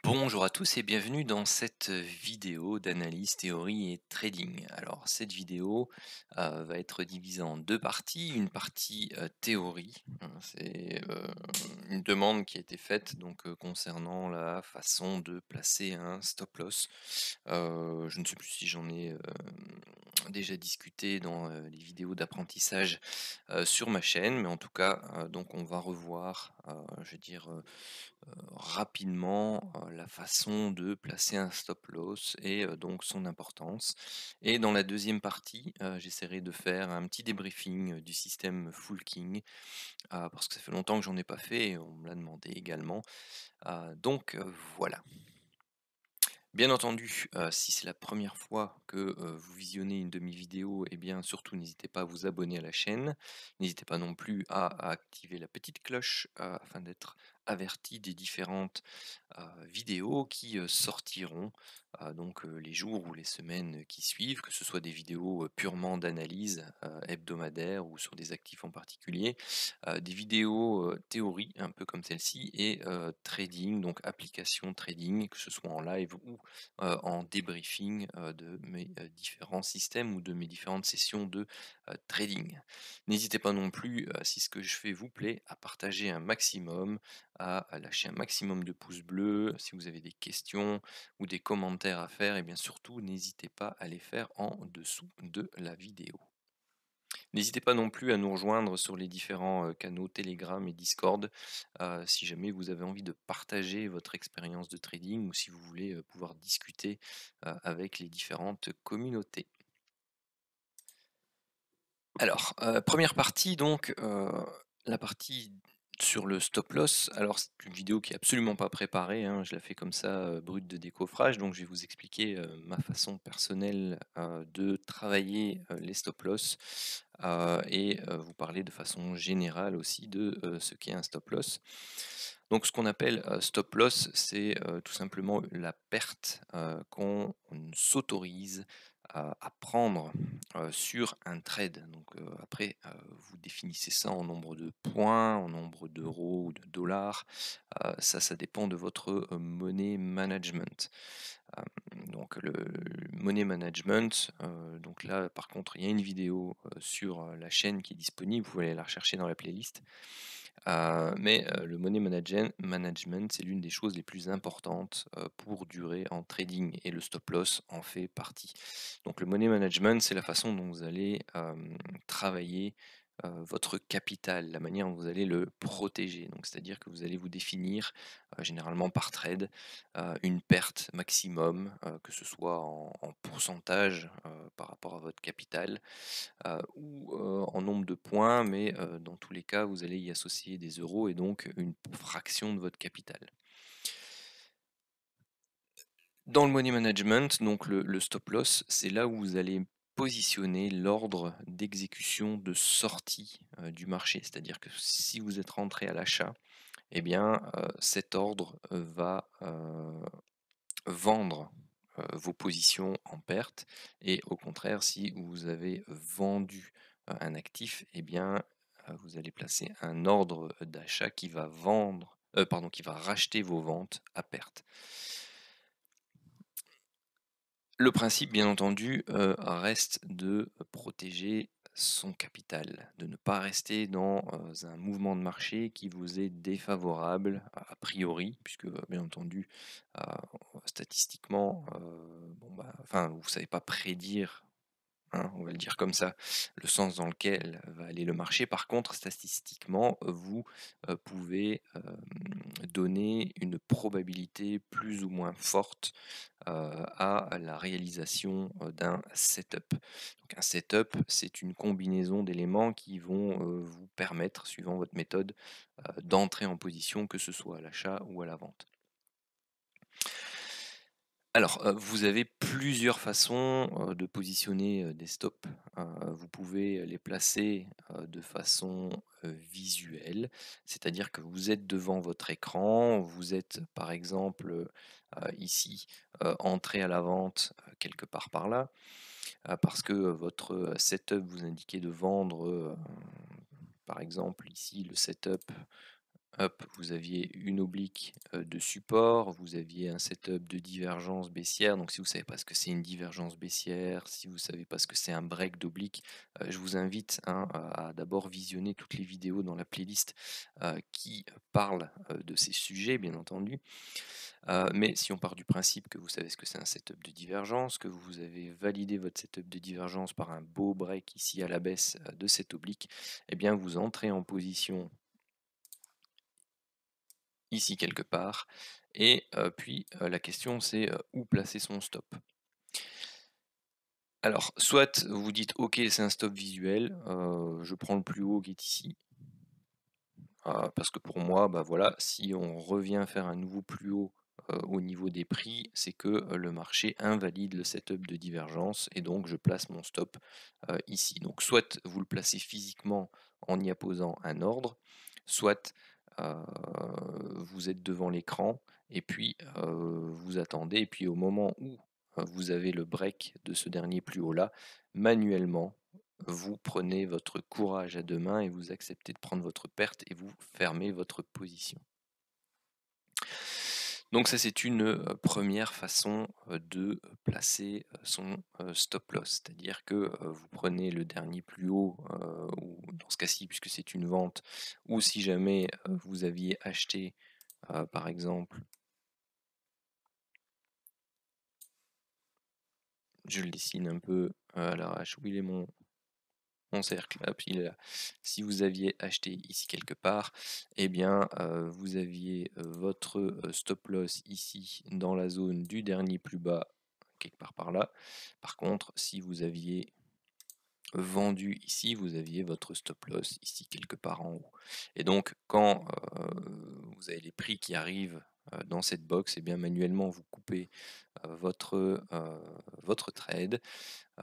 Bonjour à tous et bienvenue dans cette vidéo d'analyse, théorie et trading. Alors cette vidéo va être divisée en deux parties. Une partie théorie, hein, c'est une demande qui a été faite donc concernant la façon de placer un stop loss. Je ne sais plus si j'en ai déjà discuté dans les vidéos d'apprentissage sur ma chaîne, mais en tout cas donc on va revoir, je veux dire rapidement la façon de placer un stop loss et donc son importance. Et dans la deuxième partie, j'essaierai de faire un petit débriefing du système Full King, parce que ça fait longtemps que j'en ai pas fait et on me l'a demandé également. Donc voilà. Bien entendu, si c'est la première fois que, vous visionnez une de mes vidéos, eh bien surtout n'hésitez pas à vous abonner à la chaîne. N'hésitez pas non plus à activer la petite cloche, afin d'être averti des différentes, vidéos qui, sortiront, donc les jours ou les semaines qui suivent, que ce soit des vidéos, purement d'analyse, hebdomadaires ou sur des actifs en particulier, des vidéos, théorie un peu comme celle-ci et trading, donc application trading, que ce soit en live ou en débriefing de mes différents systèmes ou de mes différentes sessions de trading. N'hésitez pas non plus, si ce que je fais vous plaît, à partager un maximum, à lâcher un maximum de pouces bleus. Si vous avez des questions ou des commentaires à faire, et bien surtout, n'hésitez pas à les faire en dessous de la vidéo. N'hésitez pas non plus à nous rejoindre sur les différents canaux Telegram et Discord, si jamais vous avez envie de partager votre expérience de trading ou si vous voulez pouvoir discuter avec les différentes communautés. Alors, première partie donc, la partie sur le stop loss. Alors c'est une vidéo qui est absolument pas préparée, hein, je la fais comme ça, brute de décoffrage, donc je vais vous expliquer, ma façon personnelle, de travailler, les stop loss, et vous parler de façon générale aussi de, ce qu'est un stop loss. Donc ce qu'on appelle, stop loss, c'est, tout simplement la perte, qu'on s'autorise à prendre sur un trade. Donc après, vous définissez ça en nombre de points, en nombre d'euros ou de dollars. Ça dépend de votre money management. Donc le money management, donc là par contre il y a une vidéo sur la chaîne qui est disponible, vous pouvez aller la rechercher dans la playlist. Mais le money management, c'est l'une des choses les plus importantes pour durer en trading et le stop loss en fait partie. Donc le money management, c'est la façon dont vous allez travailler votre capital, la manière dont vous allez le protéger. Donc c'est-à-dire que vous allez vous définir généralement par trade une perte maximum, que ce soit en pourcentage par rapport à votre capital ou en nombre de points, mais dans tous les cas, vous allez y associer des euros et donc une fraction de votre capital. Dans le money management, donc le stop loss, c'est là où vous allez positionner l'ordre d'exécution de sortie du marché. C'est-à-dire que si vous êtes rentré à l'achat, eh bien cet ordre va vendre vos positions en perte, et au contraire, si vous avez vendu un actif, eh bien vous allez placer un ordre d'achat qui va vendre, pardon, qui va racheter vos ventes à perte. Le principe, bien entendu, reste de protéger son capital, de ne pas rester dans un mouvement de marché qui vous est défavorable a priori, puisque bien entendu, euh, statistiquement, bon bah, enfin, vous ne savez pas prédire, hein, on va le dire comme ça, le sens dans lequel va aller le marché. Par contre, statistiquement, vous pouvez donner une probabilité plus ou moins forte à la réalisation d'un setup. Donc un setup, c'est une combinaison d'éléments qui vont vous permettre, suivant votre méthode, d'entrer en position, que ce soit à l'achat ou à la vente. Alors, vous avez plusieurs façons de positionner des stops. Vous pouvez les placer de façon visuelle, c'est-à-dire que vous êtes devant votre écran, vous êtes par exemple ici entré à la vente quelque part par là, parce que votre setup vous indiquait de vendre, par exemple ici le setup hop, vous aviez une oblique de support, vous aviez un setup de divergence baissière. Donc si vous ne savez pas ce que c'est une divergence baissière, si vous ne savez pas ce que c'est un break d'oblique, je vous invite hein, à d'abord visionner toutes les vidéos dans la playlist qui parlent de ces sujets, bien entendu. Mais si on part du principe que vous savez ce que c'est un setup de divergence, que vous avez validé votre setup de divergence par un beau break ici à la baisse de cette oblique, eh bien vous entrez en position ici quelque part, et puis la question c'est où placer son stop. Alors, soit vous vous dites ok c'est un stop visuel, je prends le plus haut qui est ici, parce que pour moi, bah voilà, si on revient faire un nouveau plus haut au niveau des prix, c'est que le marché invalide le setup de divergence et donc je place mon stop ici. Donc soit vous le placez physiquement en y apposant un ordre, soit vous êtes devant l'écran et puis vous attendez et puis au moment où vous avez le break de ce dernier plus haut là, manuellement vous prenez votre courage à deux mains et vous acceptez de prendre votre perte et vous fermez votre position. Donc ça c'est une première façon de placer son stop loss, c'est-à-dire que vous prenez le dernier plus haut, ou dans ce cas-ci puisque c'est une vente, ou si jamais vous aviez acheté par exemple, je le dessine un peu à l'arrache, où il est mon cercle, hop, il est là. Si vous aviez acheté ici quelque part, eh bien, vous aviez votre stop loss ici dans la zone du dernier plus bas, quelque part par là. Par contre, si vous aviez vendu ici, vous aviez votre stop loss ici quelque part en haut. Et donc, quand vous avez les prix qui arrivent dans cette box, eh bien, manuellement, vous coupez votre trade.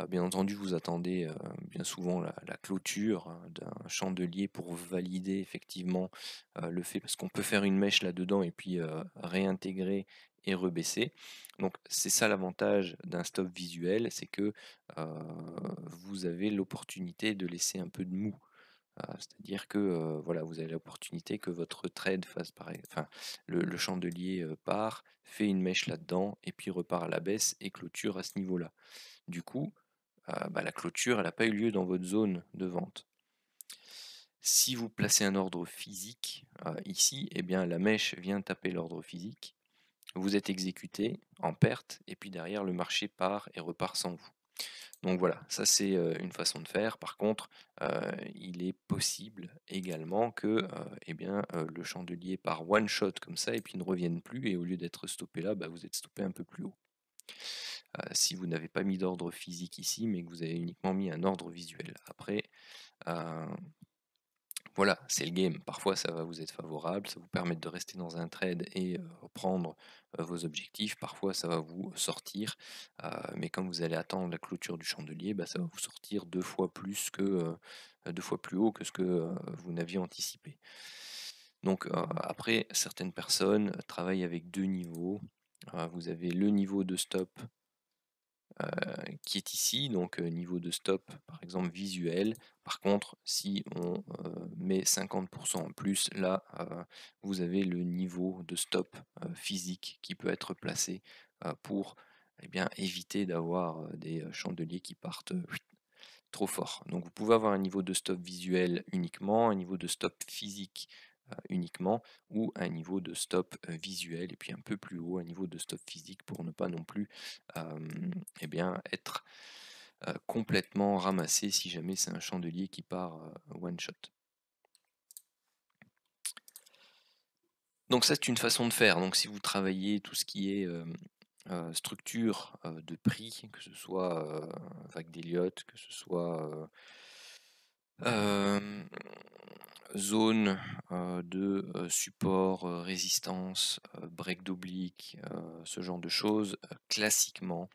Bien entendu, vous attendez bien souvent la clôture d'un chandelier pour valider effectivement le fait, parce qu'on peut faire une mèche là-dedans et puis réintégrer et rebaisser. Donc c'est ça l'avantage d'un stop visuel, c'est que vous avez l'opportunité de laisser un peu de mou. C'est-à-dire que voilà, vous avez l'opportunité que votre trade fasse pareil. Enfin, le chandelier part, fait une mèche là-dedans et puis repart à la baisse et clôture à ce niveau-là. Du coup, bah, la clôture, elle n'a pas eu lieu dans votre zone de vente. Si vous placez un ordre physique ici, eh bien la mèche vient taper l'ordre physique, vous êtes exécuté en perte, et puis derrière le marché part et repart sans vous. Donc voilà, ça c'est une façon de faire. Par contre, il est possible également que eh bien, le chandelier part one shot comme ça et puis ne revienne plus, et au lieu d'être stoppé là, bah, vous êtes stoppé un peu plus haut. Si vous n'avez pas mis d'ordre physique ici, mais que vous avez uniquement mis un ordre visuel. Après, voilà, c'est le game. Parfois, ça va vous être favorable, ça vous permet de rester dans un trade et reprendre vos objectifs. Parfois, ça va vous sortir, mais quand vous allez attendre la clôture du chandelier, bah, ça va vous sortir deux fois plus deux fois plus haut que ce que vous n'aviez anticipé. Donc après, certaines personnes travaillent avec deux niveaux. Vous avez le niveau de stop qui est ici, donc niveau de stop par exemple visuel. Par contre, si on met 50% en plus, là vous avez le niveau de stop physique qui peut être placé pour eh bien, éviter d'avoir des chandeliers qui partent trop fort. Donc vous pouvez avoir un niveau de stop visuel uniquement, un niveau de stop physique uniquement, ou un niveau de stop visuel et puis un peu plus haut, un niveau de stop physique pour ne pas non plus eh bien, être complètement ramassé si jamais c'est un chandelier qui part one shot. Donc ça c'est une façon de faire. Donc si vous travaillez tout ce qui est structure de prix, que ce soit vague d'Elliott, que ce soit zone de support, résistance, break d'oblique, ce genre de choses, classiquement,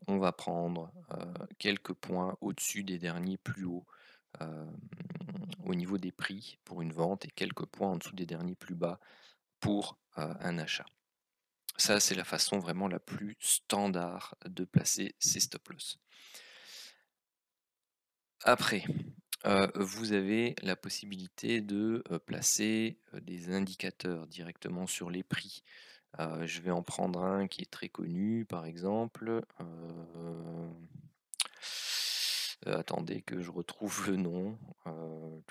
on va prendre quelques points au-dessus des derniers plus hauts au niveau des prix pour une vente et quelques points en dessous des derniers plus bas pour un achat. Ça, c'est la façon vraiment la plus standard de placer ces stop loss. Après, Vous avez la possibilité de, placer, des indicateurs directement sur les prix. Je vais en prendre un qui est très connu, par exemple, attendez que je retrouve le nom, heu,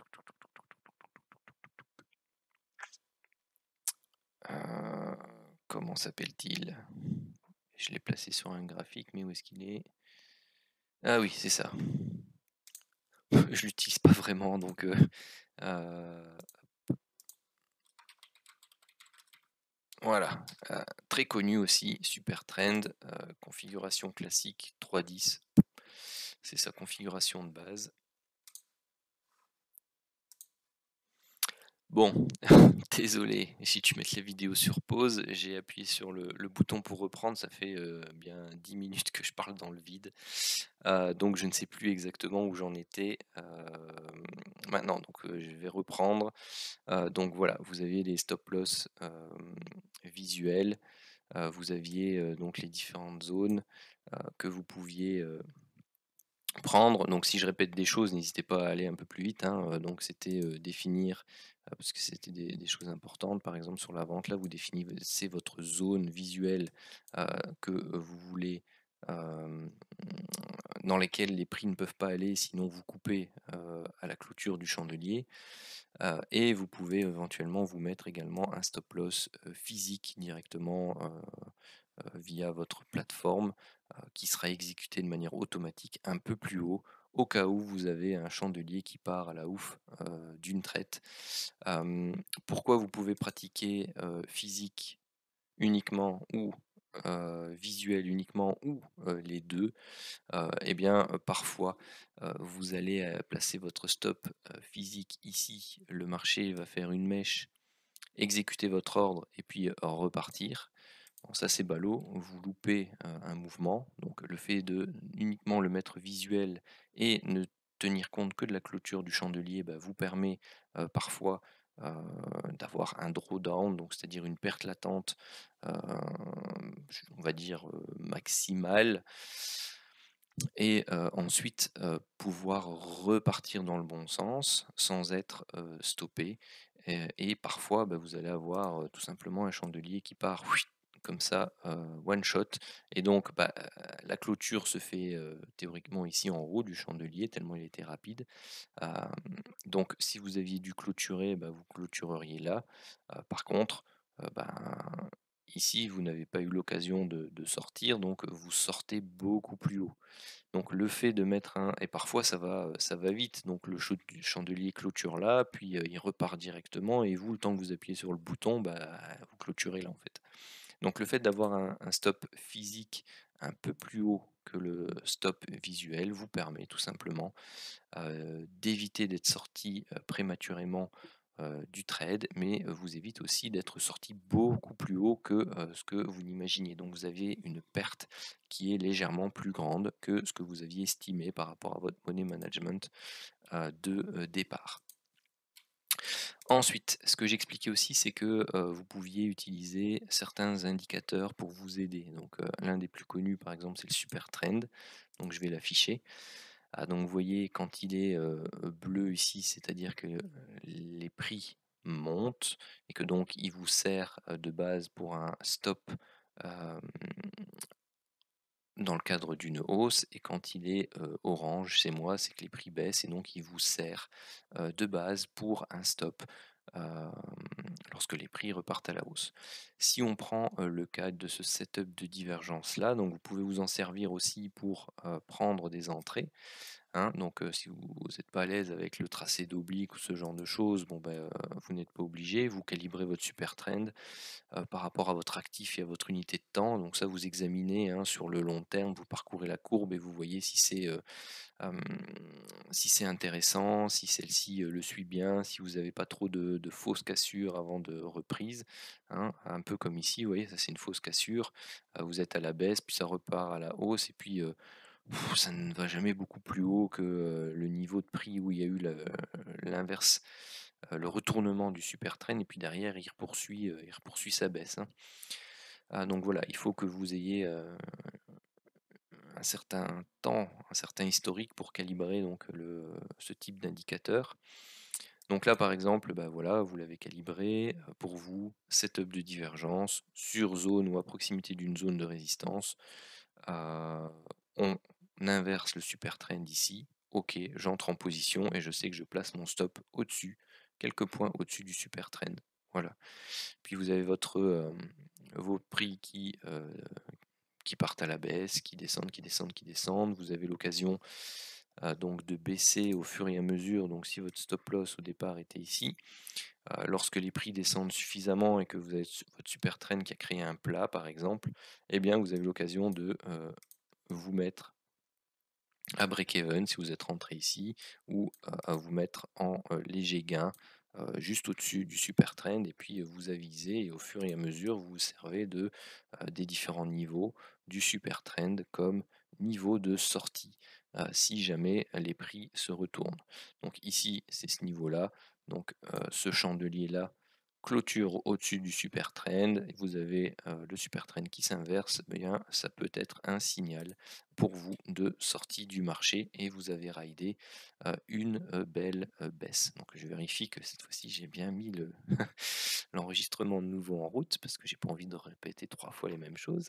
comment s'appelle-t-il? Je l'ai placé sur un graphique, mais où est-ce qu'il est? Ah oui, c'est ça. Je l'utilise pas vraiment donc heu, voilà, très connu aussi, Supertrend, configuration classique 3.10. C'est sa configuration de base. Bon, désolé, si tu mets la vidéo sur pause, j'ai appuyé sur le bouton pour reprendre, ça fait, bien 10 minutes que je parle dans le vide. Donc je ne sais plus exactement où j'en étais, maintenant, donc je vais reprendre. Donc voilà, vous aviez les stop loss, visuels, vous aviez, donc les différentes zones, que vous pouviez, prendre. Donc si je répète des choses, n'hésitez pas à aller un peu plus vite, hein, donc c'était, définir, parce que c'était des choses importantes, par exemple sur la vente, là, vous définissez votre zone visuelle, que, vous voulez, hem, dans lesquelles les prix ne peuvent pas aller, sinon vous coupez, à la clôture du chandelier, et vous pouvez éventuellement vous mettre également un stop loss, physique directement, via votre plateforme, qui sera exécuté de manière automatique un peu plus haut, au cas où vous avez un chandelier qui part à la ouf, d'une traite. Pourquoi vous pouvez pratiquer, physique uniquement ou, visuel uniquement ou, les 2? Eh bien, parfois, vous allez, placer votre stop, physique ici, le marché va faire une mèche, exécuter votre ordre et puis, repartir. Bon, ça c'est ballot, vous loupez, un mouvement, donc le fait de uniquement le mettre visuel et ne tenir compte que de la clôture du chandelier, bah, vous permet, parfois, heu, d'avoir un drawdown, donc c'est-à-dire une perte latente, on va dire, maximale, et ensuite, pouvoir repartir dans le bon sens sans être, stoppé, et parfois, bah, vous allez avoir, tout simplement un chandelier qui part comme ça, one shot, et donc bah, la clôture se fait, théoriquement ici en haut du chandelier tellement il était rapide. Hem, donc si vous aviez dû clôturer, bah, vous clôtureriez là. Par contre, ben, ici vous n'avez pas eu l'occasion de sortir, donc vous sortez beaucoup plus haut. Donc le fait de mettre un, et parfois ça va vite, donc le chandelier clôture là, puis, il repart directement et vous, le temps que vous appuyez sur le bouton, bah, vous clôturez là, en fait. Donc le fait d'avoir un stop physique un peu plus haut que le stop visuel vous permet tout simplement, d'éviter d'être sorti, prématurément, du trade, mais, vous évite aussi d'être sorti beaucoup plus haut que, ce que vous n'imaginiez. Donc vous avez une perte qui est légèrement plus grande que ce que vous aviez estimé par rapport à votre money management, de, départ. Ensuite, ce que j'expliquais aussi, c'est que, vous pouviez utiliser certains indicateurs pour vous aider. Donc, l'un des plus connus, par exemple, c'est le super trend. Donc je vais l'afficher. Ah, donc vous voyez quand il est, bleu ici, c'est-à-dire que, les prix montent et que donc il vous sert, de base pour un stop, hem, dans le cadre d'une hausse, et quand il est, orange, c'est moi, c'est que les prix baissent et donc il vous sert, de base pour un stop, hem, lorsque les prix repartent à la hausse. Si on prend, le cas de ce setup de divergence-là, donc vous pouvez vous en servir aussi pour, prendre des entrées. Hein, donc si vous n'êtes pas à l'aise avec le tracé d'oblique ou ce genre de choses, bon ben, vous n'êtes pas obligé. Vous calibrez votre super trend, par rapport à votre actif et à votre unité de temps. Donc ça, vous examinez, hein, sur le long terme, vous parcourez la courbe et vous voyez hem, si c'est intéressant, si celle-ci, le suit bien, si vous n'avez pas trop de fausses cassures avant de reprise, hein. Un peu comme ici, vous voyez, ça c'est une fausse cassure, vous êtes à la baisse, puis ça repart à la hausse et puis, ça ne va jamais beaucoup plus haut que, le niveau de prix où il y a eu l'inverse, le retournement du super trend, et puis derrière il poursuit sa baisse, hein. Donc voilà, il faut que vous ayez, un certain temps, un certain historique pour calibrer donc ce type d'indicateur. Donc là, par exemple, bah, voilà, vous l'avez calibré, pour vous, setup de divergence sur zone ou à proximité d'une zone de résistance. On inverse le super trend ici. OK, j'entre en position et je sais que je place mon stop au-dessus, quelques points au-dessus du super trend. Voilà. Puis vous avez vos prix qui partent à la baisse, qui descendent, qui descendent, qui descendent. Vous avez l'occasion donc de baisser au fur et à mesure. Donc si votre stop loss au départ était ici, lorsque les prix descendent suffisamment et que vous avez votre super trend qui a créé un plat par exemple, eh bien vous avez l'occasion de vous mettre à break-even si vous êtes rentré ici, ou à vous mettre en léger gain juste au-dessus du super trend, et puis vous avisez, et au fur et à mesure vous vous servez des différents niveaux du super trend comme niveau de sortie si jamais les prix se retournent. Donc ici c'est ce niveau-là, donc ce chandelier là clôture au-dessus du super trend, et vous avez le super trend qui s'inverse, eh bien ça peut être un signal pour vous de sortie du marché, et vous avez raidé une belle baisse. Donc je vérifie que cette fois-ci j'ai bien mis l'enregistrement de nouveau en route, parce que j'ai pas envie de répéter 3 fois les mêmes choses.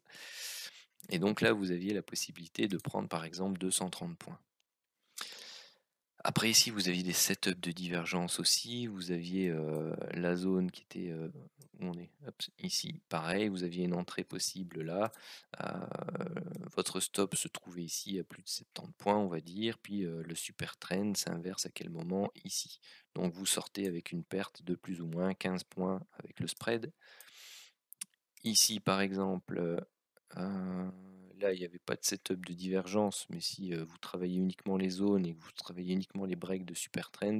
Et donc là vous aviez la possibilité de prendre par exemple 230 points. Après ici vous aviez des setups de divergence aussi, vous aviez la zone qui était où on est, hop, ici, pareil, vous aviez une entrée possible là, votre stop se trouvait ici à plus de 70 points on va dire, puis le super trend s'inverse à quel moment? Ici. Donc vous sortez avec une perte de plus ou moins 15 points avec le spread. Ici par exemple, là il n'y avait pas de setup de divergence, mais si vous travaillez uniquement les zones et que vous travaillez uniquement les breaks de super trend,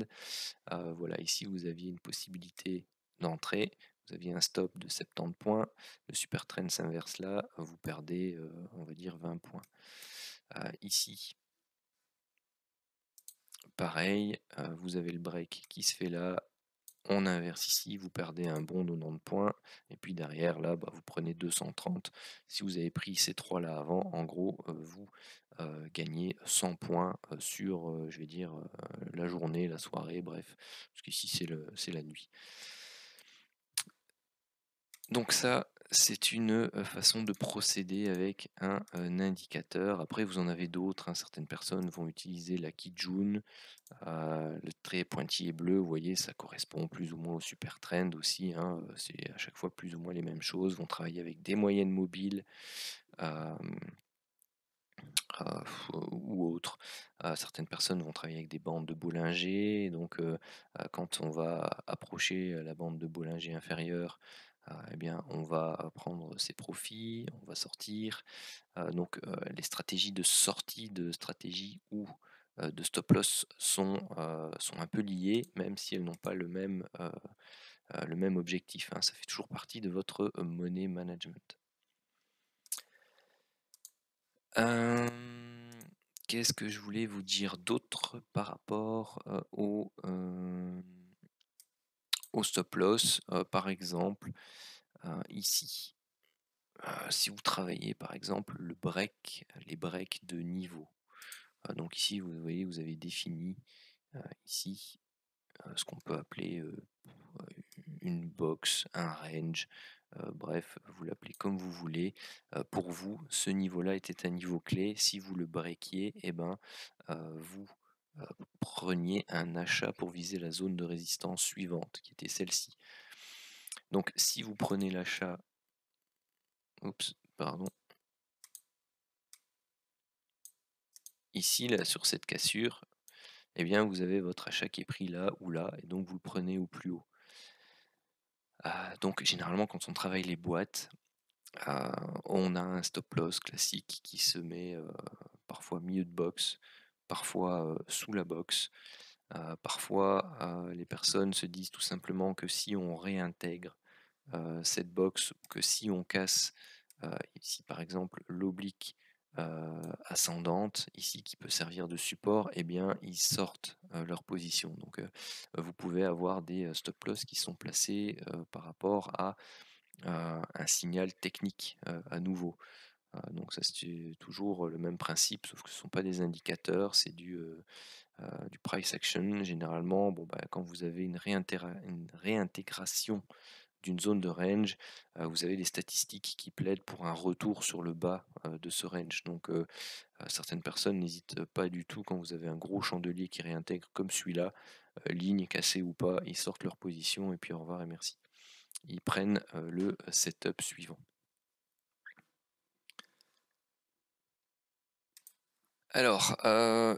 voilà, ici vous aviez une possibilité d'entrée, vous aviez un stop de 70 points, le super trend s'inverse là, vous perdez on va dire 20 points. Ici, pareil, vous avez le break qui se fait là, on inverse ici, vous perdez un bon 90 points, et puis derrière là, bah, vous prenez 230. Si vous avez pris ces trois là avant, en gros, vous gagnez 100 points sur, je vais dire, la journée, la soirée, bref, parce qu'ici c'est la nuit. Donc ça, c'est une façon de procéder avec un indicateur. Après, vous en avez d'autres, hein. Certaines personnes vont utiliser la Kijun, le trait pointillé bleu, vous voyez, ça correspond plus ou moins au super trend aussi, hein. C'est à chaque fois plus ou moins les mêmes choses. Vont travailler avec des moyennes mobiles euh, ou autres. Certaines personnes vont travailler avec des bandes de Bollinger. Donc, quand on va approcher la bande de Bollinger inférieure, eh bien, on va prendre ses profits, on va sortir. Donc, les stratégies de sortie, de stratégie ou de stop loss sont un peu liées, même si elles n'ont pas le même objectif, hein. Ça fait toujours partie de votre money management. Euh, Qu'est-ce que je voulais vous dire d'autre par rapport au stop loss? Par exemple, ici, si vous travaillez par exemple les breaks de niveau. Donc ici, vous voyez, vous avez défini ici ce qu'on peut appeler une box, un range, bref, vous l'appelez comme vous voulez. Pour vous, ce niveau-là était un niveau clé. Si vous le breakiez, eh ben, vous preniez un achat pour viser la zone de résistance suivante, qui était celle-ci. Donc si vous prenez l'achat, pardon, ici, là, sur cette cassure, eh bien, vous avez votre achat qui est pris là ou là, et donc vous le prenez au plus haut. Donc généralement, quand on travaille les boîtes, on a un stop loss classique qui se met parfois au milieu de box, parfois sous la box. Parfois, les personnes se disent tout simplement que si on réintègre cette box, que si on casse ici par exemple l'oblique ascendante, ici qui peut servir de support, eh bien ils sortent leur position. Donc vous pouvez avoir des stop loss qui sont placés par rapport à un signal technique à nouveau. Donc ça c'est toujours le même principe, sauf que ce ne sont pas des indicateurs, c'est du price action. Généralement, bon, bah, quand vous avez une réintégration d'une zone de range, vous avez des statistiques qui plaident pour un retour sur le bas de ce range. Donc certaines personnes n'hésitent pas du tout quand vous avez un gros chandelier qui réintègre comme celui-là, ligne cassée ou pas, ils sortent leur position et puis au revoir et merci. Ils prennent le setup suivant. Alors,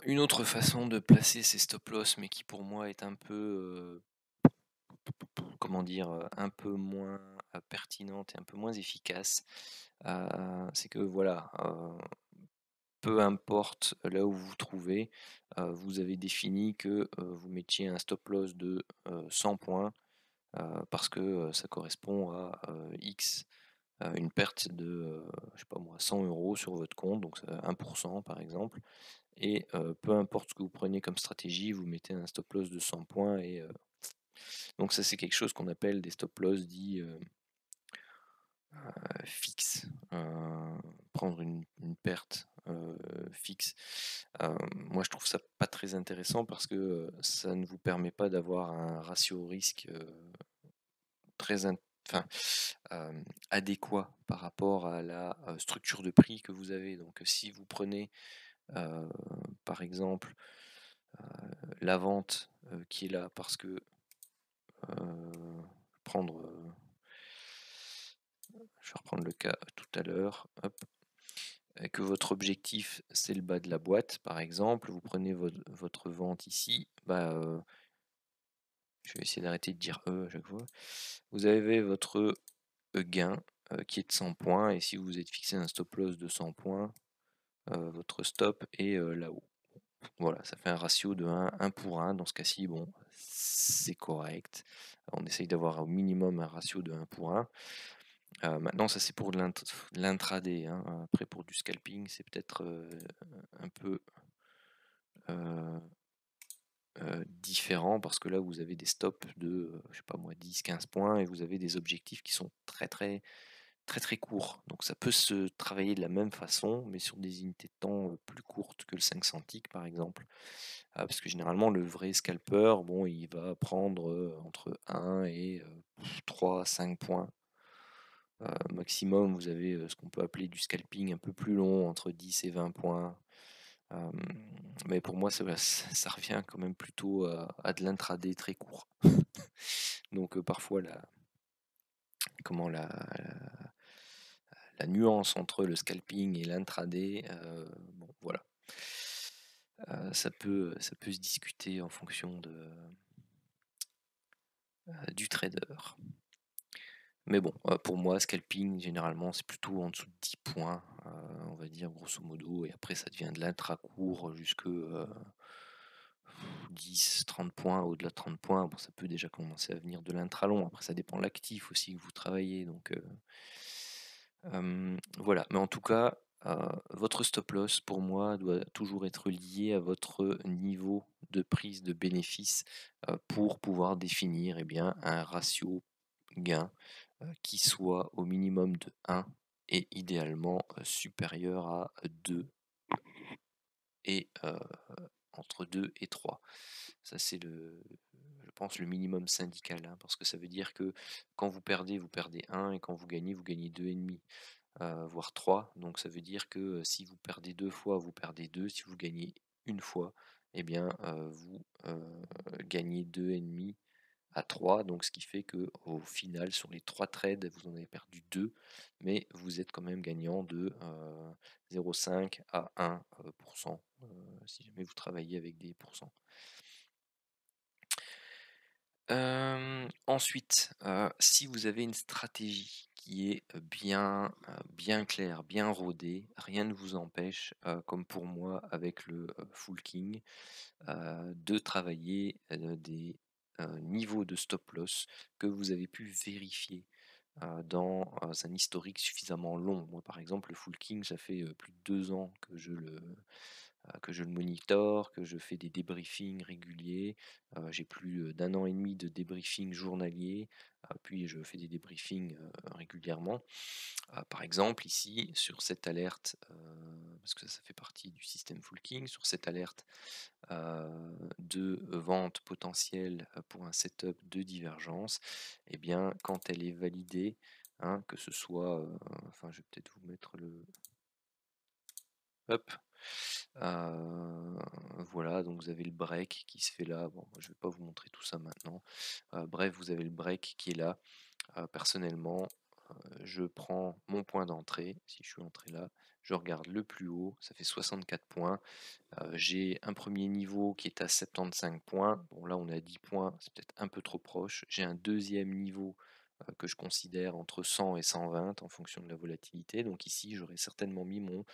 une autre façon de placer ces stop loss, mais qui pour moi est un peu, comment dire, un peu moins pertinente et un peu moins efficace, c'est que voilà, peu importe là où vous vous trouvez, vous avez défini que vous mettiez un stop loss de 100 points, parce que ça correspond à X, une perte de, je sais pas moi, 100 € sur votre compte, donc 1% par exemple. Et peu importe ce que vous prenez comme stratégie, vous mettez un stop loss de 100 points. Et donc ça, c'est quelque chose qu'on appelle des stop loss dits fixes. Prendre une perte fixe. Moi, je trouve ça pas très intéressant parce que ça ne vous permet pas d'avoir un ratio risque très enfin, adéquat par rapport à la structure de prix que vous avez. Donc si vous prenez par exemple la vente qui est là parce que prendre je vais reprendre le cas tout à l'heure, hop, et que votre objectif c'est le bas de la boîte par exemple, vous prenez votre vente ici, bah, je vais essayer d'arrêter de dire à chaque fois. Vous avez votre gain qui est de 100 points, et si vous êtes fixé un stop loss de 100 points, votre stop est là-haut. Voilà, ça fait un ratio de 1 pour 1. Dans ce cas-ci, bon, c'est correct. On essaye d'avoir au minimum un ratio de 1 pour 1. Maintenant, ça c'est pour de l'intraday, hein. Après, pour du scalping, c'est peut-être un peu différent parce que là, vous avez des stops de, je sais pas moi, 10-15 points, et vous avez des objectifs qui sont très très très très courts. Donc ça peut se travailler de la même façon, mais sur des unités de temps plus courtes que le 5 centiques par exemple. Parce que généralement, le vrai scalper, bon, il va prendre entre 1 et 3-5 points. Maximum, vous avez ce qu'on peut appeler du scalping un peu plus long, entre 10 et 20 points. Mais pour moi, ça revient quand même plutôt à de l'intraday très court. Donc parfois, comment la nuance entre le scalping et l'intraday, bon, voilà. Ça peut se discuter en fonction du trader. Mais bon, pour moi, scalping, généralement, c'est plutôt en dessous de 10 points, on va dire, grosso modo, et après, ça devient de l'intra-court jusque 10-30 points. Au-delà de 30 points, bon, ça peut déjà commencer à venir de l'intra-long. Après, ça dépend de l'actif aussi que vous travaillez. Donc, voilà. Mais en tout cas, votre stop loss, pour moi, doit toujours être lié à votre niveau de prise de bénéfice pour pouvoir définir, eh bien, un ratio gain qui soit au minimum de 1 et idéalement supérieur à 2 et entre 2 et 3. Ça c'est je pense le minimum syndical, hein, parce que ça veut dire que quand vous perdez 1, et quand vous gagnez 2,5, voire 3. Donc ça veut dire que si vous perdez 2 fois, vous perdez 2. Si vous gagnez une fois, eh bien vous gagnez 2,5 à 3, donc ce qui fait que au final, sur les 3 trades, vous en avez perdu 2, mais vous êtes quand même gagnant de 0,5 à 1%, si jamais vous travaillez avec des pourcents. Ensuite, si vous avez une stratégie qui est bien claire, bien rodée, rien ne vous empêche, comme pour moi avec le Full King, de travailler des niveaux de stop loss que vous avez pu vérifier dans un historique suffisamment long. Moi, par exemple, le Full King, ça fait plus de 2 ans que que je le monitore, que je fais des débriefings réguliers. J'ai plus d'un an et demi de débriefing journalier, puis je fais des débriefings régulièrement. Par exemple, ici, sur cette alerte, parce que ça fait partie du système Fullking, sur cette alerte de vente potentielle pour un setup de divergence, et bien, quand elle est validée, hein, que ce soit, enfin, je vais peut-être vous mettre le, hop, voilà, donc vous avez le break qui se fait là. Bon, moi, je vais pas vous montrer tout ça maintenant. Bref, vous avez le break qui est là. Personnellement, je prends mon point d'entrée. Si je suis entré là, je regarde le plus haut, ça fait 64 points. J'ai un premier niveau qui est à 75 points. Bon, là, on est à 10 points, c'est peut-être un peu trop proche. J'ai un deuxième niveau que je considère entre 100 et 120 en fonction de la volatilité. Donc ici, j'aurais certainement mis mon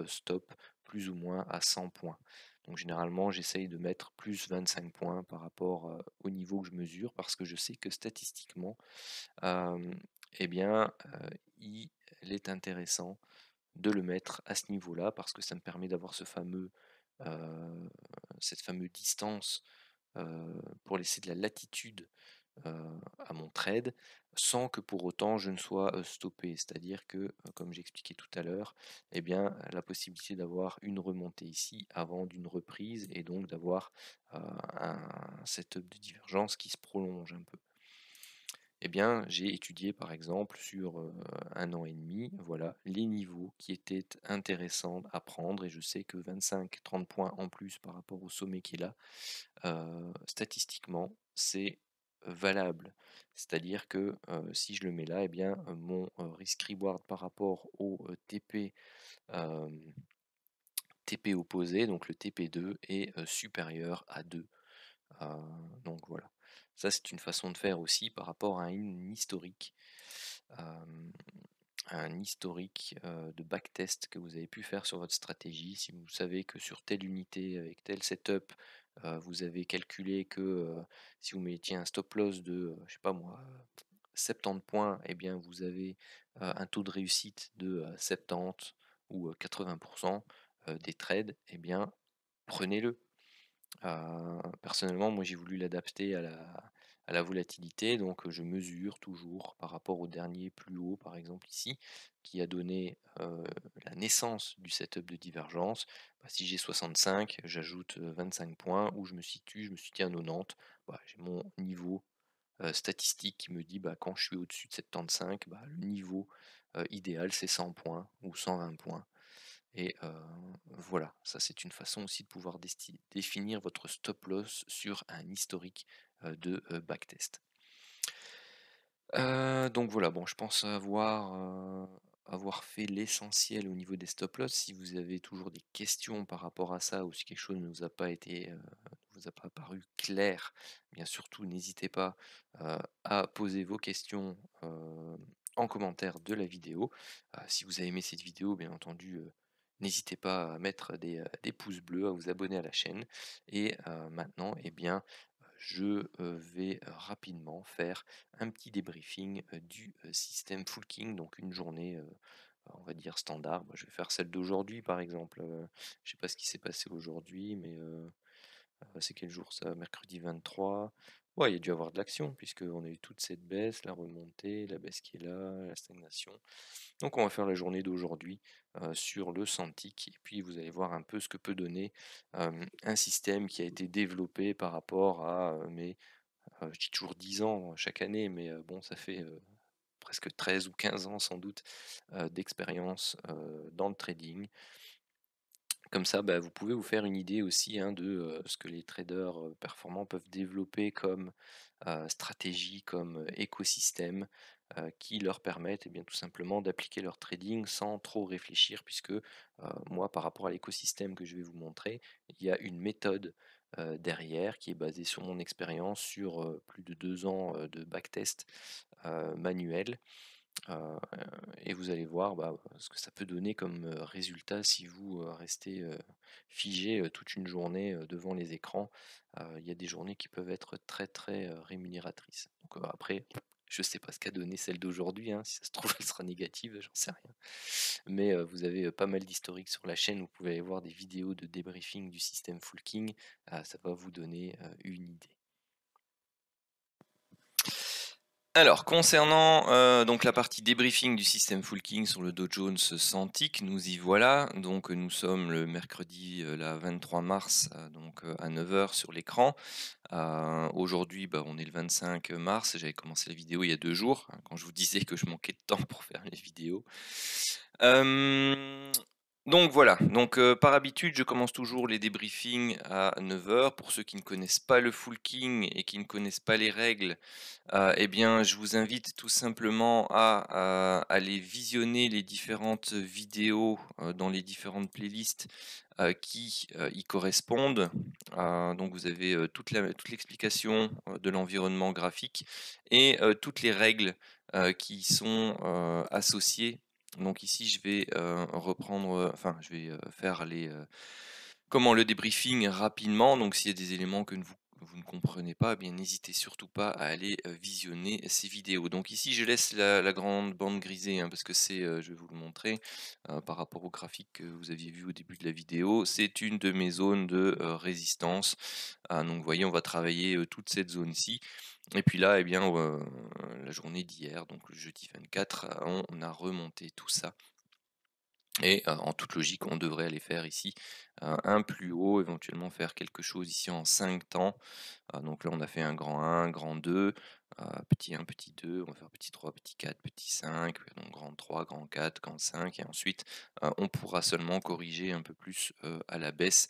stop plus ou moins à 100 points. Donc généralement, j'essaye de mettre plus 25 points par rapport au niveau que je mesure parce que je sais que statistiquement, eh bien, il est intéressant de le mettre à ce niveau-là parce que ça me permet d'avoir cette fameuse distance pour laisser de la latitude à mon trade sans que pour autant je ne sois stoppé. C'est-à-dire que, comme j'expliquais tout à l'heure, eh bien, la possibilité d'avoir une remontée ici avant d'une reprise et donc d'avoir un setup de divergence qui se prolonge un peu. Eh bien, j'ai étudié par exemple sur un an et demi, voilà, les niveaux qui étaient intéressants à prendre et je sais que 25-30 points en plus par rapport au sommet qui est là, statistiquement, c'est valable. C'est-à-dire que si je le mets là, eh bien, mon risk reward par rapport au euh, TP opposé, donc le TP2, est supérieur à 2. Donc voilà. Ça, c'est une façon de faire aussi par rapport à une historique. Un historique de backtest que vous avez pu faire sur votre stratégie. Si vous savez que sur telle unité, avec tel setup, vous avez calculé que si vous mettiez un stop loss de, je sais pas moi, 70 points, eh bien vous avez un taux de réussite de 70 ou 80% des trades, eh bien prenez-le. Personnellement, moi j'ai voulu l'adapter à la volatilité, donc je mesure toujours par rapport au dernier plus haut, par exemple ici, qui a donné la naissance du setup de divergence. Bah, si j'ai 65, j'ajoute 25 points, où je me situe, je me suis dit à 90, bah, j'ai mon niveau statistique qui me dit bah, quand je suis au-dessus de 75, bah, le niveau idéal c'est 100 points ou 120 points. Et voilà, ça c'est une façon aussi de pouvoir définir votre stop loss sur un historique de backtest. Donc voilà, bon, je pense avoir fait l'essentiel au niveau des stop loss. Si vous avez toujours des questions par rapport à ça ou si quelque chose ne vous a pas été, ne vous a pas paru clair, bien surtout n'hésitez pas à poser vos questions en commentaire de la vidéo. Si vous avez aimé cette vidéo, bien entendu, n'hésitez pas à mettre des pouces bleus, à vous abonner à la chaîne. Et maintenant, eh bien, je vais rapidement faire un petit débriefing du système Fullking, donc une journée, on va dire standard. Moi, je vais faire celle d'aujourd'hui, par exemple. Je sais pas ce qui s'est passé aujourd'hui, mais c'est quel jour ça? Mercredi 23. Ouais, il y a dû y avoir de l'action, puisqu'on a eu toute cette baisse, la remontée, la baisse qui est là, la stagnation. Donc on va faire la journée d'aujourd'hui sur le Santic, et puis vous allez voir un peu ce que peut donner un système qui a été développé par rapport à mes, je dis toujours 10 ans chaque année, mais bon, ça fait presque 13 ou 15 ans sans doute d'expérience dans le trading. Comme ça, bah, vous pouvez vous faire une idée aussi hein, de ce que les traders performants peuvent développer comme stratégie, comme écosystème qui leur permettent eh bien, tout simplement d'appliquer leur trading sans trop réfléchir, puisque moi, par rapport à l'écosystème que je vais vous montrer, il y a une méthode derrière qui est basée sur mon expérience, sur plus de 2 ans de backtest manuel. Heu, et vous allez voir, bah, ce que ça peut donner comme, résultat si vous, restez, figé, toute une journée, devant les écrans. Il y a des journées qui peuvent être très, très, rémunératrices. Donc, après, Je sais pas ce qu'a donné celle d'aujourd'hui, hein, si ça se trouve elle sera négative, j'en sais rien. Mais vous avez pas mal d'historique sur la chaîne, vous pouvez aller voir des vidéos de débriefing du système Full King, ça va vous donner une idée. Alors, concernant donc la partie débriefing du système Full King sur le Dow Jones 100 tick, nous y voilà. Donc, nous sommes le mercredi la 23 mars, donc à 9 h sur l'écran. Aujourd'hui, bah, on est le 25 mars. J'avais commencé la vidéo il y a 2 jours, hein, quand je vous disais que je manquais de temps pour faire les vidéos. Donc voilà, donc par habitude, je commence toujours les débriefings à 9 h. Pour ceux qui ne connaissent pas le Full King et qui ne connaissent pas les règles, eh bien, je vous invite tout simplement à aller visionner les différentes vidéos dans les différentes playlists qui y correspondent. Donc vous avez toute l'explication de l'environnement graphique et toutes les règles qui sont associées. Donc ici, je vais reprendre, enfin, je vais faire comment le débriefing rapidement. Donc s'il y a des éléments que vous ne comprenez pas, eh bien n'hésitez surtout pas à aller visionner ces vidéos. Donc ici, je laisse la grande bande grisée, hein, parce que c'est, je vais vous le montrer, par rapport au graphique que vous aviez vu au début de la vidéo, c'est une de mes zones de résistance. Donc vous voyez, on va travailler toute cette zone-ci. Et puis là, eh bien, la journée d'hier, donc le jeudi 24, on a remonté tout ça. Et en toute logique, on devrait aller faire ici un plus haut, éventuellement faire quelque chose ici en 5 temps. Donc là, on a fait un grand 1, grand 2, petit 1, petit 2, on va faire petit 3, petit 4, petit 5, donc grand 3, grand 4, grand 5, et ensuite on pourra seulement corriger un peu plus à la baisse.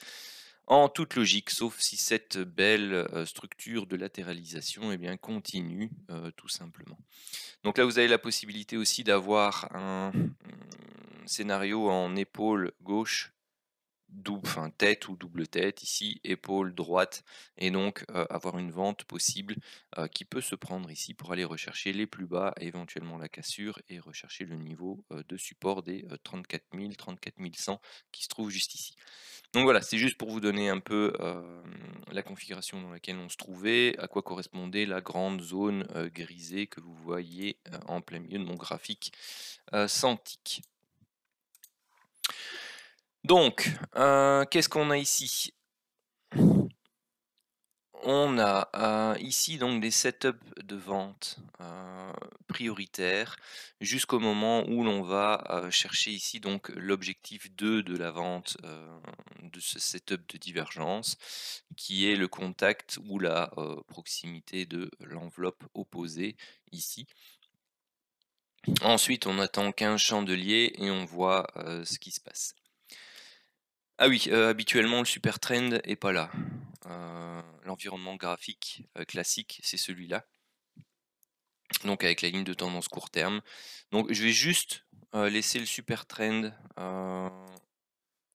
En toute logique, sauf si cette belle structure de latéralisation eh bien, continue tout simplement. Donc là, vous avez la possibilité aussi d'avoir un scénario en épaule gauche, enfin tête ou double tête, ici épaule droite, et donc avoir une vente possible qui peut se prendre ici pour aller rechercher les plus bas, éventuellement la cassure, et rechercher le niveau de support des 34 000, 34 100 qui se trouve juste ici. Donc voilà, c'est juste pour vous donner un peu la configuration dans laquelle on se trouvait, à quoi correspondait la grande zone grisée que vous voyez en plein milieu de mon graphique 100 ticks. Donc, qu'est-ce qu'on a ici? On a ici donc des setups de vente prioritaires jusqu'au moment où l'on va chercher ici donc l'objectif 2 de la vente de ce setup de divergence, qui est le contact ou la proximité de l'enveloppe opposée ici. Ensuite, on attend 15 chandeliers et on voit ce qui se passe. Ah oui, habituellement le super trend est pas là. L'environnement graphique classique, c'est celui-là. Donc avec la ligne de tendance court terme. Donc je vais juste laisser le super trend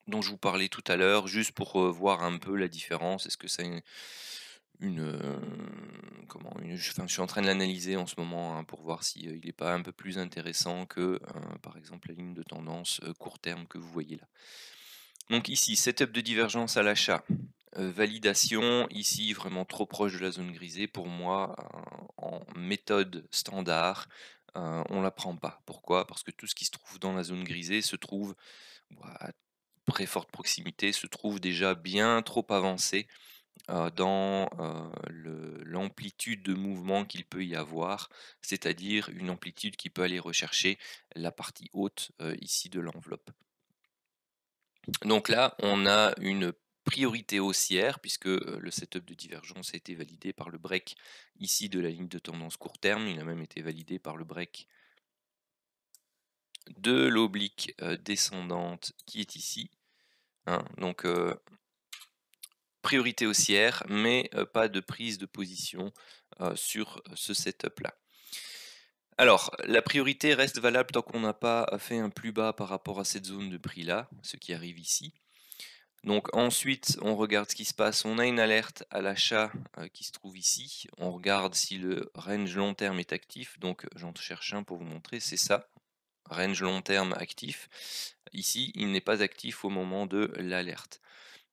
dont je vous parlais tout à l'heure, juste pour voir un peu la différence. Est-ce que ça a je suis en train de l'analyser en ce moment, hein, pour voir s'il n'est pas un peu plus intéressant que par exemple la ligne de tendance court terme que vous voyez là. Donc ici, setup de divergence à l'achat. Validation, ici vraiment trop proche de la zone grisée. Pour moi, en méthode standard, on ne la prend pas. Pourquoi? Parce que tout ce qui se trouve dans la zone grisée se trouve à très forte proximité, se trouve déjà bien trop avancé dans l'amplitude de mouvement qu'il peut y avoir, c'est-à-dire une amplitude qui peut aller rechercher la partie haute ici de l'enveloppe. Donc là, on a une priorité haussière puisque le setup de divergence a été validé par le break ici de la ligne de tendance court terme. Il a même été validé par le break de l'oblique descendante qui est ici, hein. Donc priorité haussière, mais pas de prise de position sur ce setup là. Alors, la priorité reste valable tant qu'on n'a pas fait un plus bas par rapport à cette zone de prix là, ce qui arrive ici. Donc ensuite, on regarde ce qui se passe. On a une alerte à l'achat qui se trouve ici. On regarde si le range long terme est actif. Donc j'en cherche un pour vous montrer, c'est ça. Range long terme actif. Ici, il n'est pas actif au moment de l'alerte.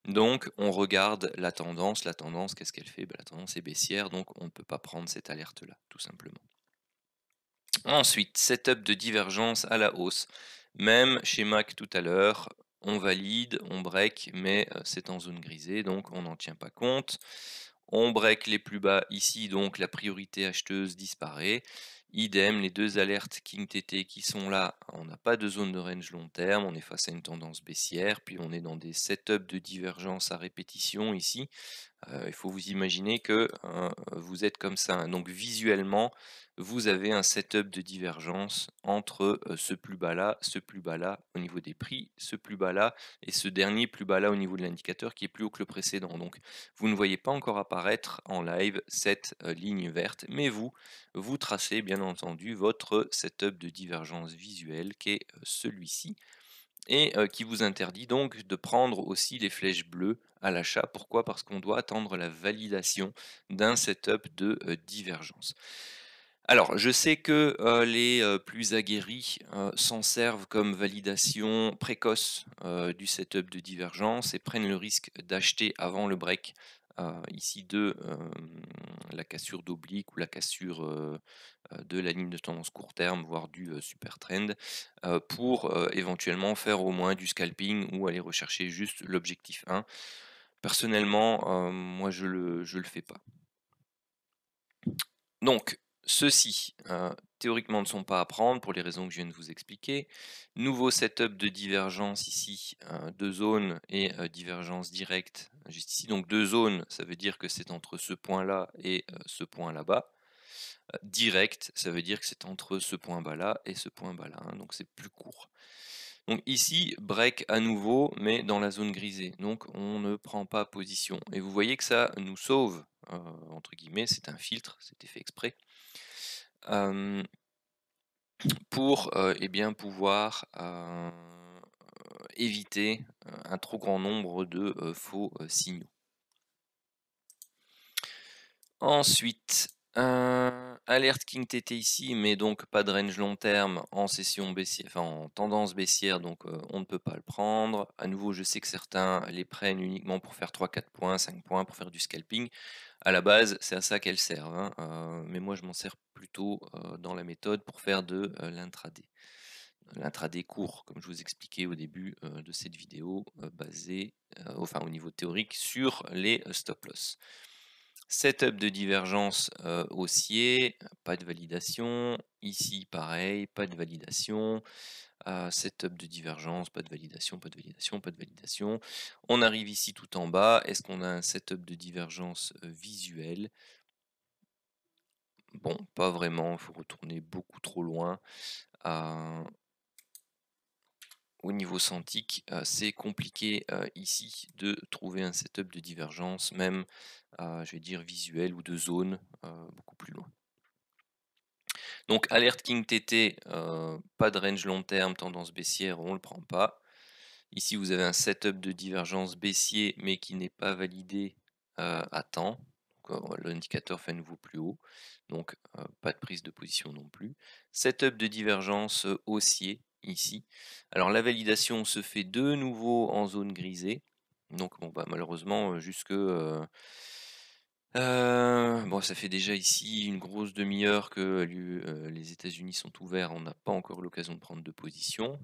Donc on regarde la tendance. La tendance, qu'est-ce qu'elle fait? La tendance est baissière, donc on ne peut pas prendre cette alerte-là, tout simplement. Ensuite, setup de divergence à la hausse. Même schéma que tout à l'heure, on valide, on break, mais c'est en zone grisée, donc on n'en tient pas compte. On break les plus bas ici, donc la priorité acheteuse disparaît. Idem, les deux alertes King TT qui sont là, on n'a pas de zone de range long terme, on est face à une tendance baissière, puis on est dans des setups de divergence à répétition ici. Il faut vous imaginer que vous êtes comme ça, hein. Donc visuellement, vous avez un setup de divergence entre ce plus bas là au niveau des prix, ce plus bas là et ce dernier plus bas là au niveau de l'indicateur qui est plus haut que le précédent. Donc vous ne voyez pas encore apparaître en live cette ligne verte, mais vous tracez bien entendu votre setup de divergence visuelle qui est celui-ci et qui vous interdit donc de prendre aussi les flèches bleues à l'achat. Pourquoi? Parce qu'on doit attendre la validation d'un setup de divergence. Alors, je sais que les plus aguerris s'en servent comme validation précoce du setup de divergence et prennent le risque d'acheter avant le break ici de la cassure d'oblique ou la cassure de la ligne de tendance court terme, voire du super trend, pour éventuellement faire au moins du scalping ou aller rechercher juste l'objectif 1. Personnellement, moi je le fais pas. Donc, ceux-ci, théoriquement ne sont pas à prendre pour les raisons que je viens de vous expliquer. Nouveau setup de divergence ici, 2 zones et divergence directe juste ici. Donc 2 zones, ça veut dire que c'est entre ce point-là et ce point là-bas. Direct, ça veut dire que c'est entre ce point bas-là et ce point bas-là, hein, donc c'est plus court. Donc ici, break à nouveau, mais dans la zone grisée. Donc on ne prend pas position. Et vous voyez que ça nous sauve, entre guillemets, c'est un filtre, c'était fait exprès, pour eh bien, pouvoir éviter un trop grand nombre de faux signaux. Ensuite, alerte King TT ici, mais donc pas de range long terme en session baissière, enfin en tendance baissière, donc on ne peut pas le prendre. À nouveau, je sais que certains les prennent uniquement pour faire 3-4 points, 5 points, pour faire du scalping. À la base, c'est à ça qu'elles servent, hein, mais moi je m'en sers plutôt dans la méthode pour faire de l'intraday. L'intraday court, comme je vous expliquais au début de cette vidéo, basé, enfin au niveau théorique, sur les stop loss. Setup de divergence haussier, pas de validation. Ici, pareil, pas de validation. Setup de divergence, pas de validation, pas de validation, pas de validation. On arrive ici tout en bas. Est-ce qu'on a un setup de divergence visuel? Bon, pas vraiment. Il faut retourner beaucoup trop loin. Au niveau santique, c'est compliqué ici de trouver un setup de divergence, même je vais dire visuel ou de zone beaucoup plus loin. Donc alerte King TT, pas de range long terme, tendance baissière, on ne le prend pas. Ici vous avez un setup de divergence baissier mais qui n'est pas validé à temps. L'indicateur fait à nouveau plus haut, donc pas de prise de position non plus. Setup de divergence haussier ici. Alors la validation se fait de nouveau en zone grisée. Donc bon bah malheureusement jusque bon, ça fait déjà ici une grosse demi-heure que les États-Unis sont ouverts, on n'a pas encore l'occasion de prendre de position.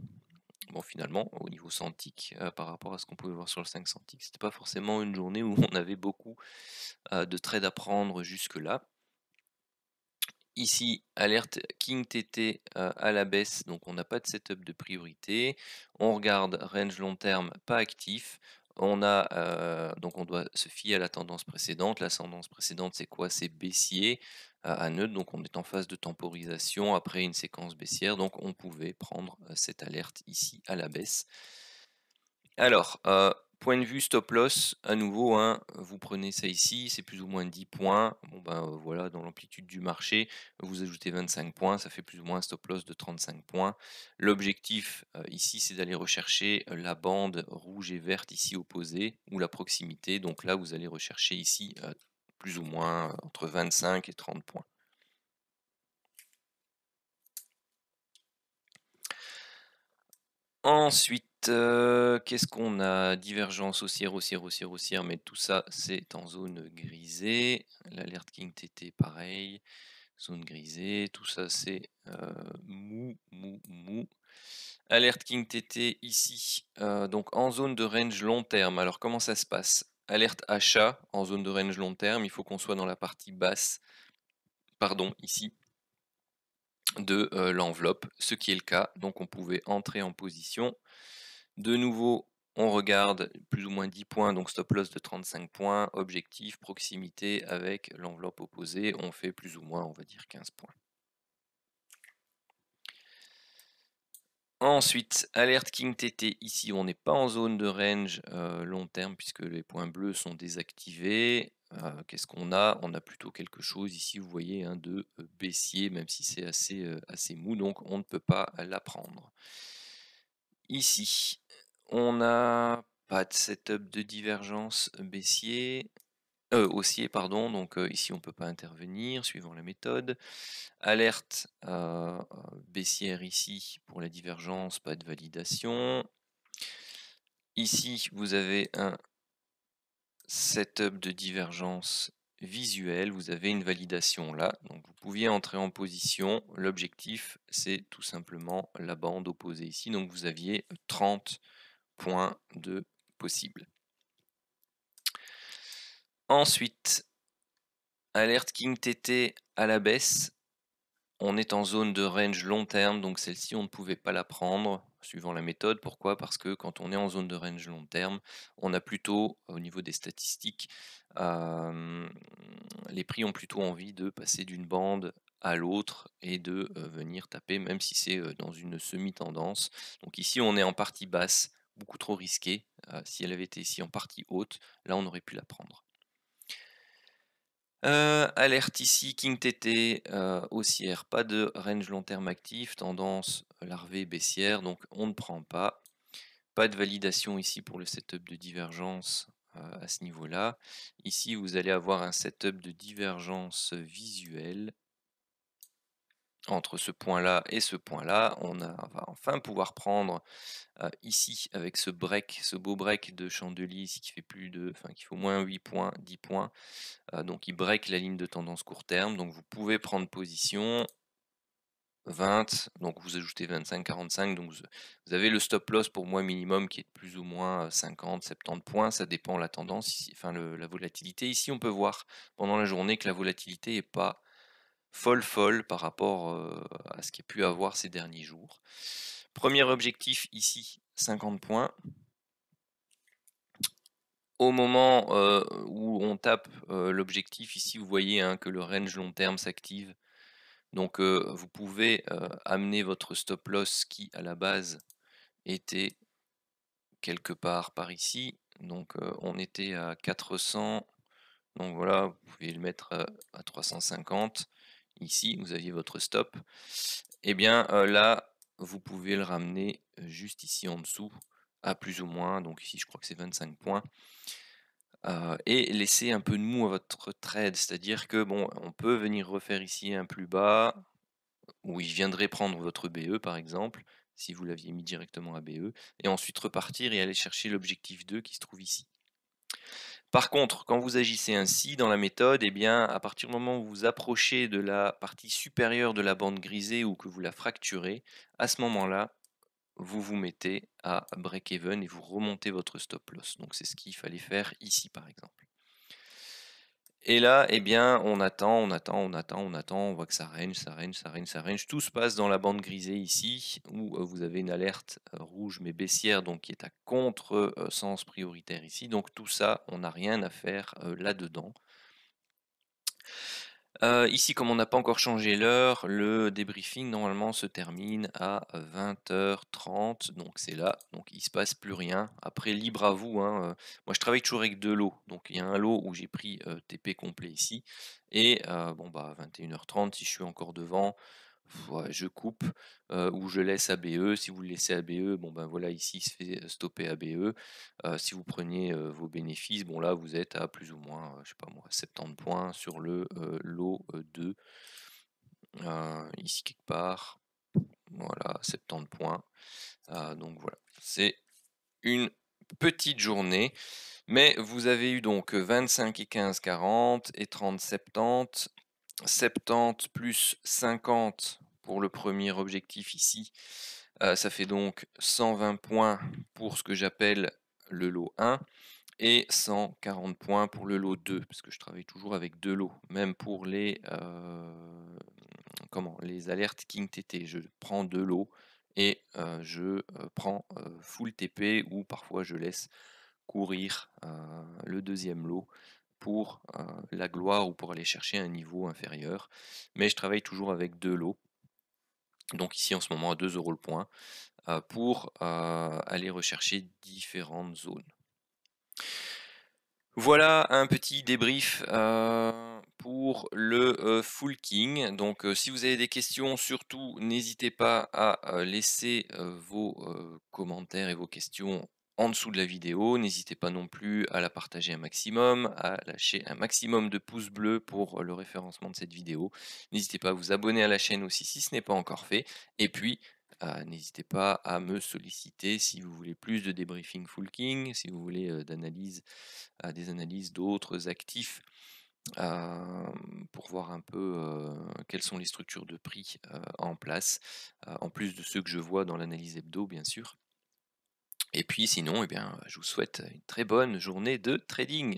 Bon, finalement, au niveau Santic, par rapport à ce qu'on pouvait voir sur le 5 Santic, c'était pas forcément une journée où on avait beaucoup de trades à prendre jusque-là. Ici, alerte King TT à la baisse, donc on n'a pas de setup de priorité. On regarde range long terme, pas actif. On a donc on doit se fier à la tendance précédente. La tendance précédente, c'est quoi? C'est baissier à neutre, donc on est en phase de temporisation après une séquence baissière, donc on pouvait prendre cette alerte ici à la baisse. Alors, point de vue stop loss, à nouveau, hein, vous prenez ça ici, c'est plus ou moins 10 points. Bon ben voilà, dans l'amplitude du marché, vous ajoutez 25 points, ça fait plus ou moins un stop loss de 35 points. L'objectif ici, c'est d'aller rechercher la bande rouge et verte ici opposée, ou la proximité. Donc là, vous allez rechercher ici plus ou moins entre 25 et 30 points. Ensuite, qu'est-ce qu'on a? Divergence haussière, haussière, haussière, haussière, mais tout ça, c'est en zone grisée. L'alerte King TT, pareil. zone grisée, tout ça c'est mou, mou, mou. Alerte King TT ici, donc en zone de range long terme. Alors comment ça se passe? Alerte achat en zone de range long terme, il faut qu'on soit dans la partie basse, pardon, ici, de l'enveloppe, ce qui est le cas. Donc on pouvait entrer en position. De nouveau, on regarde plus ou moins 10 points, donc stop loss de 35 points, objectif, proximité avec l'enveloppe opposée, on fait plus ou moins, on va dire 15 points. Ensuite, alerte King TT, ici on n'est pas en zone de range long terme puisque les points bleus sont désactivés. Qu'est-ce qu'on a? On a plutôt quelque chose ici, vous voyez, hein, de baissier, même si c'est assez mou, donc on ne peut pas la prendre. Ici, on n'a pas de setup de divergence haussier, pardon, donc ici on ne peut pas intervenir suivant la méthode. Alerte baissière ici pour la divergence, pas de validation. Ici, vous avez un setup de divergence visuelle, vous avez une validation là, donc vous pouviez entrer en position. L'objectif, c'est tout simplement la bande opposée ici, donc vous aviez 30 points de possible. Ensuite, alerte King TT à la baisse. On est en zone de range long terme, donc celle-ci on ne pouvait pas la prendre suivant la méthode. Pourquoi? Parce que quand on est en zone de range long terme, on a plutôt, au niveau des statistiques, les prix ont plutôt envie de passer d'une bande à l'autre et de venir taper, même si c'est dans une semi-tendance. Donc ici on est en partie basse, beaucoup trop risqué. Si elle avait été ici en partie haute, là on aurait pu la prendre. Alerte ici, King TT, haussière, pas de range long terme actif, tendance larvée baissière, donc on ne prend pas. Pas de validation ici pour le setup de divergence à ce niveau-là. Ici, vous allez avoir un setup de divergence visuelle entre ce point-là et ce point-là. On va enfin pouvoir prendre ici avec ce break, ce beau break de chandelier ici qui fait qui fait au moins 8 points, 10 points. Donc il break la ligne de tendance court terme, donc vous pouvez prendre position 20, donc vous ajoutez 25, 45, donc vous avez le stop loss pour moi minimum qui est de plus ou moins 50, 70 points, ça dépend de la tendance, ici, enfin la volatilité. Ici on peut voir pendant la journée que la volatilité n'est pas folle par rapport à ce qu'il y a pu avoir ces derniers jours. Premier objectif ici, 50 points. Au moment où on tape l'objectif, ici vous voyez hein, que le range long terme s'active. Donc vous pouvez amener votre stop loss qui à la base était quelque part par ici. Donc on était à 400. Donc voilà, vous pouvez le mettre à 350. Ici, vous aviez votre stop. Et bien là, vous pouvez le ramener juste ici en dessous à plus ou moins. Donc ici, je crois que c'est 25 points. Et laisser un peu de mou à votre trade, c'est-à-dire que bon, on peut venir refaire ici un plus bas, où il viendrait prendre votre BE par exemple, si vous l'aviez mis directement à BE, et ensuite repartir et aller chercher l'objectif 2 qui se trouve ici. Par contre, quand vous agissez ainsi dans la méthode, eh bien, à partir du moment où vous approchez de la partie supérieure de la bande grisée ou que vous la fracturez, à ce moment-là, vous vous mettez à break-even et vous remontez votre stop loss. Donc c'est ce qu'il fallait faire ici par exemple. Et là, eh bien, on attend, on voit que ça range. Tout se passe dans la bande grisée ici, où vous avez une alerte rouge mais baissière, donc qui est à contre-sens prioritaire ici. Donc tout ça, on n'a rien à faire là-dedans. Ici, comme on n'a pas encore changé l'heure, le débriefing normalement se termine à 20h30, donc c'est là, donc il se passe plus rien. Après, libre à vous, hein, moi je travaille toujours avec 2 lots, donc il y a un lot où j'ai pris TP complet ici, et bon bah 21h30, si je suis encore devant, ouais, je coupe ou je laisse ABE. Si vous le laissez ABE, bon ben voilà, ici il se fait stopper ABE. Si vous preniez vos bénéfices, bon là vous êtes à plus ou moins, je sais pas moi, 70 points sur le lot 2. Ici quelque part, voilà, 70 points. Donc voilà, c'est une petite journée. Mais vous avez eu donc 25 et 15, 40 et 30, 70. 70 plus 50 pour le premier objectif ici, ça fait donc 120 points pour ce que j'appelle le lot 1 et 140 points pour le lot 2, parce que je travaille toujours avec 2 lots, même pour les, les alertes King TT. Je prends 2 lots et je prends full TP, ou parfois je laisse courir le deuxième lot pour la gloire ou pour aller chercher un niveau inférieur. Mais je travaille toujours avec 2 lots. Donc ici en ce moment à 2 € le point pour aller rechercher différentes zones. Voilà un petit débrief pour le Full King. Donc si vous avez des questions, surtout n'hésitez pas à laisser vos commentaires et vos questions en dessous de la vidéo. N'hésitez pas non plus à la partager un maximum, à lâcher un maximum de pouces bleus pour le référencement de cette vidéo. N'hésitez pas à vous abonner à la chaîne aussi si ce n'est pas encore fait. Et puis, n'hésitez pas à me solliciter si vous voulez plus de débriefing Full King, si vous voulez des analyses d'autres actifs pour voir un peu quelles sont les structures de prix en place, en plus de ceux que je vois dans l'analyse hebdo, bien sûr. Et puis sinon, eh bien, je vous souhaite une très bonne journée de trading.